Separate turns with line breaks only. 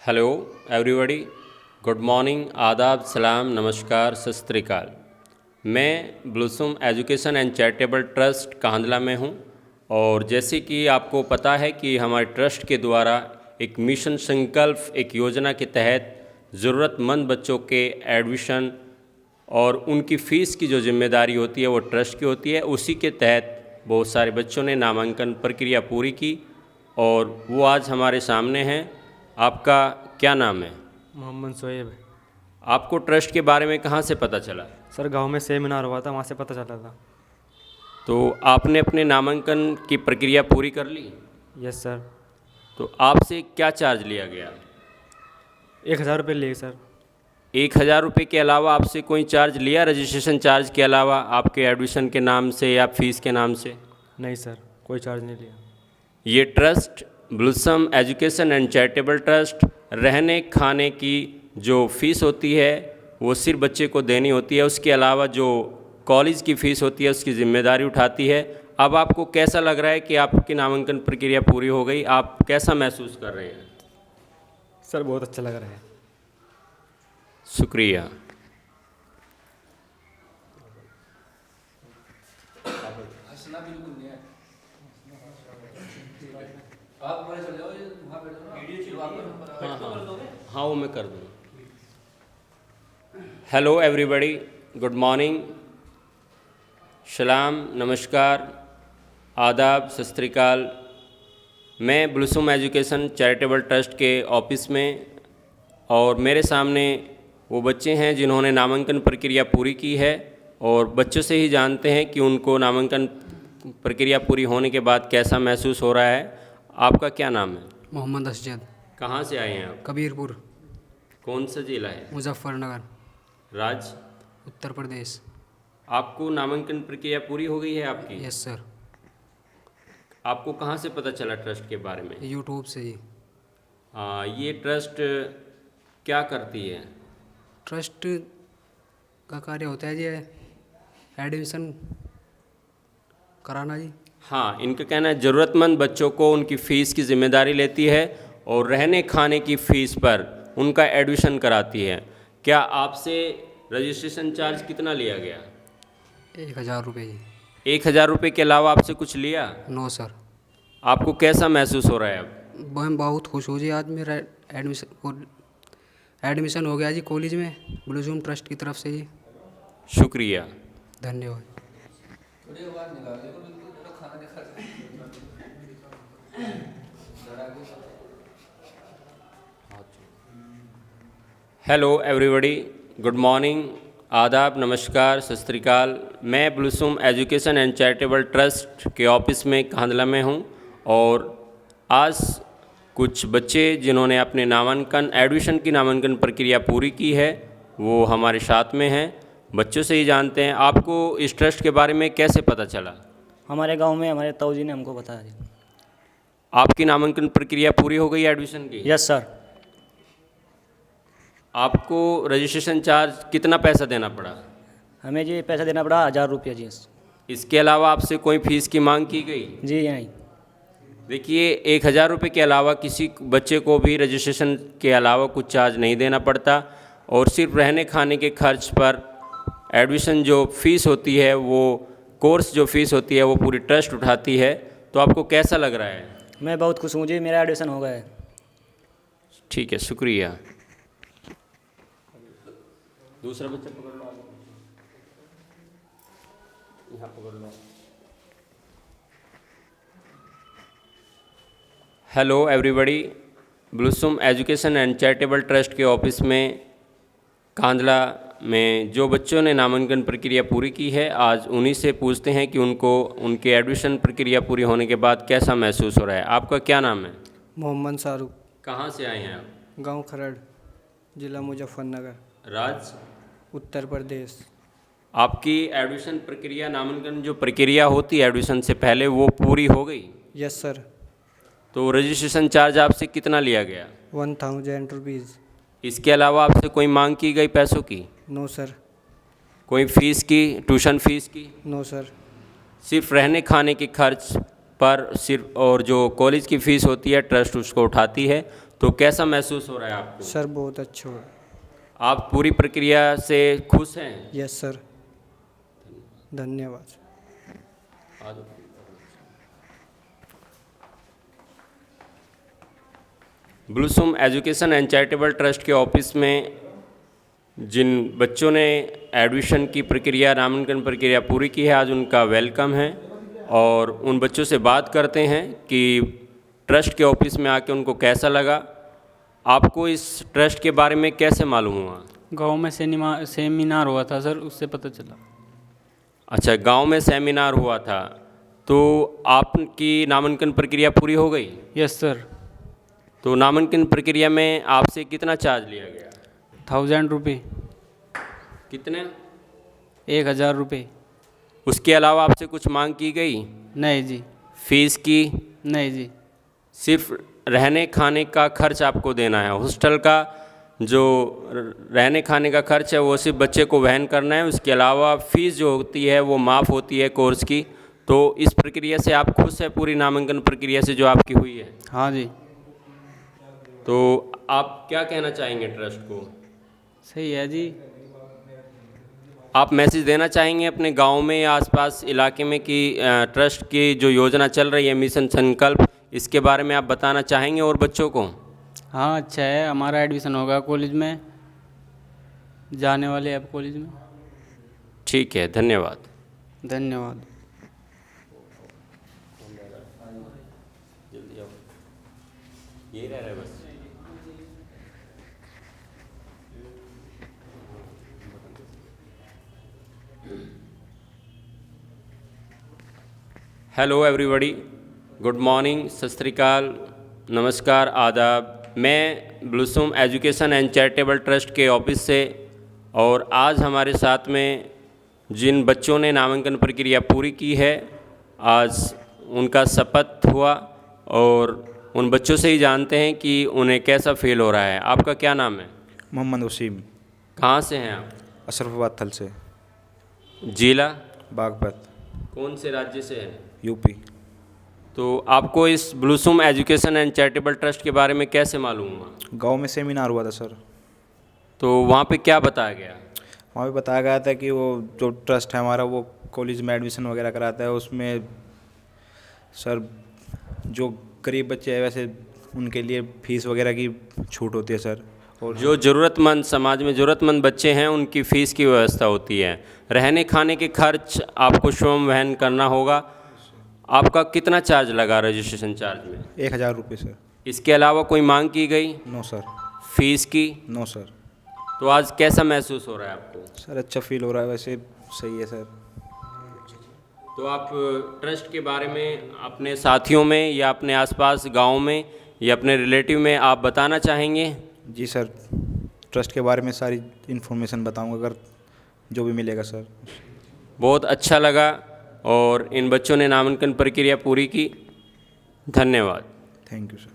Hello everybody, good morning, आदाब, सलाम, नमस्कार, सत श्री अकाल। मैं ब्लूसम education and charitable trust Kandhla में हूं और जैसे कि आपको पता है कि हमारे ट्रस्ट के द्वारा एक मिशन संकल्प एक योजना के तहत ज़रूरतमंद बच्चों के एडमिशन और उनकी फ़ीस की जो जिम्मेदारी होती है वो ट्रस्ट की होती है। उसी के तहत बहुत सारे बच्चों ने नामांकन प्रक्रिया पूरी की और वो आज हमारे सामने हैं। आपका क्या नाम है?
मोहम्मद शोएब।
आपको ट्रस्ट के बारे में कहाँ से पता चला?
सर गांव में सेमिनार हुआ था, वहाँ से पता चला था।
तो आपने अपने नामांकन की प्रक्रिया पूरी कर ली?
Yes sir.
तो आपसे क्या चार्ज लिया गया?
1000 रुपये लिए सर।
1000 रुपये के अलावा आपसे कोई चार्ज लिया रजिस्ट्रेशन चार्ज के अलावा आपके एडमिशन के नाम से या फीस के नाम से?
नहीं सर, कोई चार्ज नहीं लिया।
ये trust ब्लूसम education and charitable trust रहने खाने की जो फ़ीस होती है वो सिर्फ बच्चे को देनी होती है। उसके अलावा जो कॉलेज की फ़ीस होती है उसकी ज़िम्मेदारी उठाती है। अब आपको कैसा लग रहा है कि आपकी नामांकन प्रक्रिया पूरी हो गई? आप कैसा महसूस कर रहे हैं?
सर बहुत अच्छा लग रहा है।
शुक्रिया। हाँ वो मैं कर दूँ। हेलो एवरीबॉडी, गुड मॉर्निंग, सलाम, नमस्कार, आदाब, सत श्री अकाल। मैं ब्लूसम एजुकेशन चैरिटेबल ट्रस्ट के ऑफिस में और मेरे सामने वो बच्चे हैं जिन्होंने नामांकन प्रक्रिया पूरी की है और बच्चों से ही जानते हैं कि उनको नामांकन प्रक्रिया पूरी होने के बाद कैसा महसूस हो रहा है। आपका क्या नाम है?
मोहम्मद असजद।
कहाँ से आए हैं आप?
कबीरपुर।
कौन सा जिला है?
मुजफ्फरनगर।
राज्य?
उत्तर प्रदेश।
आपको नामांकन प्रक्रिया पूरी हो गई है आपकी?
Yes sir.
आपको कहाँ से पता चला ट्रस्ट के बारे में?
यूट्यूब से ही।
ये ट्रस्ट क्या करती है?
ट्रस्ट का कार्य होता है जी एडमिशन कराना जी।
हाँ, इनका कहना है ज़रूरतमंद बच्चों को उनकी फ़ीस की ज़िम्मेदारी लेती है और रहने खाने की फ़ीस पर उनका एडमिशन कराती है। क्या आपसे रजिस्ट्रेशन चार्ज कितना लिया गया?
1000 रुपये जी।
1000 रुपये के अलावा आपसे कुछ लिया?
No sir.
आपको कैसा महसूस हो रहा है अब?
मैं बहुत खुश हूँ जी, आज मेरा एडमिशन हो गया जी कॉलेज में ब्लूसम ट्रस्ट की तरफ से जी।
शुक्रिया।
धन्यवाद।
हेलो एवरीबॉडी, गुड मॉर्निंग, आदाब, नमस्कार, सत श्री अकाल। मैं ब्लूसम एजुकेशन एंड चैरिटेबल ट्रस्ट के ऑफिस में कांधला में हूं और आज कुछ बच्चे जिन्होंने अपने नामांकन एडमिशन की नामांकन प्रक्रिया पूरी की है वो हमारे साथ में हैं। बच्चों से ही जानते हैं आपको इस ट्रस्ट के बारे में कैसे पता चला?
हमारे गांव में हमारे ताऊ जी ने हमको बताया जी।
आपकी नामांकन प्रक्रिया पूरी हो गई एडमिशन की?
Yes sir.
आपको रजिस्ट्रेशन चार्ज कितना पैसा देना पड़ा?
हमें जी पैसा देना पड़ा 1000 रुपया जी।
इसके अलावा आपसे कोई फीस की मांग की गई?
जी नहीं।
देखिए, 1000 रुपये के अलावा किसी बच्चे को भी रजिस्ट्रेशन के अलावा कुछ चार्ज नहीं देना पड़ता और सिर्फ रहने खाने के खर्च पर एडमिशन जो फ़ीस होती है वो कोर्स जो फ़ीस होती है वो पूरी ट्रस्ट उठाती है। तो आपको कैसा लग रहा है?
मैं बहुत खुश हूँ जी, मेरा एडमिशन हो गया है।
ठीक है, शुक्रिया। दूसरा बच्चा पकड़ लो, यहाँ पकड़ लो। Hello everybody, blossom education and charitable trust के ऑफिस में कांधला में जो बच्चों ने नामांकन प्रक्रिया पूरी की है आज उन्हीं से पूछते हैं कि उनको उनके एडमिशन प्रक्रिया पूरी होने के बाद कैसा महसूस हो रहा है। आपका क्या नाम है?
मोहम्मद शाहरुख।
कहाँ से आए हैं आप?
गांव खरड़, जिला मुजफ्फरनगर,
राज्य?
उत्तर प्रदेश।
आपकी एडमिशन प्रक्रिया नामांकन जो प्रक्रिया होती है एडमिशन से पहले वो पूरी हो गई?
Yes sir.
तो रजिस्ट्रेशन चार्ज आपसे कितना लिया गया?
1000 रुपीज़।
इसके अलावा आपसे कोई मांग की गई पैसों की?
No sir.
कोई फ़ीस की, ट्यूशन फ़ीस की?
No sir.
सिर्फ रहने खाने के खर्च पर सिर्फ और जो कॉलेज की फ़ीस होती है ट्रस्ट उसको उठाती है, तो कैसा महसूस हो रहा है आपको?
सर बहुत अच्छा हो।
आप पूरी प्रक्रिया से खुश हैं?
यस सर, धन्यवाद।
ब्लूसम एजुकेशन एंड चैरिटेबल ट्रस्ट के ऑफिस में जिन बच्चों ने एडमिशन की प्रक्रिया, नामांकन प्रक्रिया पूरी की है, आज उनका वेलकम है और उन बच्चों से बात करते हैं कि ट्रस्ट के ऑफिस में आके उनको कैसा लगा। आपको इस ट्रस्ट के बारे में कैसे मालूम हुआ?
गांव में सेमिनार हुआ था सर, उससे पता चला।
अच्छा, गांव में सेमिनार हुआ था, तो आपकी नामांकन प्रक्रिया पूरी हो गई?
Yes sir.
तो नामांकन प्रक्रिया में आपसे कितना चार्ज लिया गया?
1000 रुपये।
कितने?
1000 रुपये।
उसके अलावा आपसे कुछ मांग की गई?
नहीं जी।
फीस की?
नहीं जी।
सिर्फ रहने खाने का खर्च आपको देना है। हॉस्टल का जो रहने खाने का खर्च है वो सिर्फ बच्चे को वहन करना है। उसके अलावा फ़ीस जो होती है वो माफ़ होती है कोर्स की। तो इस प्रक्रिया से आप खुश हैं, पूरी नामांकन प्रक्रिया से जो आपकी हुई है?
हाँ जी।
तो आप क्या कहना चाहेंगे ट्रस्ट को?
सही है जी।
आप मैसेज देना चाहेंगे अपने गांव में या आसपास इलाके में कि ट्रस्ट की जो योजना चल रही है मिशन संकल्प, इसके बारे में आप बताना चाहेंगे और बच्चों को?
हाँ अच्छा है, हमारा एडमिशन होगा कॉलेज में, जाने वाले अब कॉलेज में।
ठीक है, धन्यवाद।
धन्यवाद।
यही रह रहा है बस। हेलो एवरीबॉडी, गुड मॉर्निंग, सत श्री अकाल, नमस्कार, आदाब। मैं ब्लूसम एजुकेशन एंड चैरिटेबल ट्रस्ट के ऑफिस से, और आज हमारे साथ में जिन बच्चों ने नामांकन प्रक्रिया पूरी की है, आज उनका शपथ हुआ और उन बच्चों से ही जानते हैं कि उन्हें कैसा फील हो रहा है। आपका क्या नाम है?
मोहम्मद वसीम।
कहाँ से हैं आप?
अशरफाबाद थल से।
जिला?
बागपत।
कौन से राज्य से हैं?
यूपी।
तो आपको इस ब्लूसम एजुकेशन एंड चैरिटेबल ट्रस्ट के बारे में कैसे मालूम हुआ?
गांव में सेमिनार हुआ था सर।
तो वहाँ पे क्या बताया गया?
वहाँ पे बताया गया था कि वो जो ट्रस्ट है हमारा वो कॉलेज में एडमिशन वगैरह कराता है। उसमें सर जो गरीब बच्चे हैं वैसे उनके लिए फ़ीस वगैरह की छूट होती है सर। और
जो ज़रूरतमंद, समाज में ज़रूरतमंद बच्चे हैं उनकी फ़ीस की व्यवस्था होती है। रहने खाने के खर्च आपको स्वयं वहन करना होगा। आपका कितना चार्ज लगा रजिस्ट्रेशन चार्ज में?
1000 रुपये सर।
इसके अलावा कोई मांग की गई?
No sir.
फीस की?
No sir.
तो आज कैसा महसूस हो रहा है आपको?
सर अच्छा फील हो रहा है, वैसे सही है सर।
तो आप ट्रस्ट के बारे में अपने साथियों में या अपने आसपास गांव में या अपने रिलेटिव में आप बताना चाहेंगे?
जी सर, ट्रस्ट के बारे में सारी इन्फॉर्मेशन बताऊंगा अगर जो भी मिलेगा सर।
बहुत अच्छा लगा और इन बच्चों ने नामांकन प्रक्रिया पूरी की। धन्यवाद।
Thank you sir.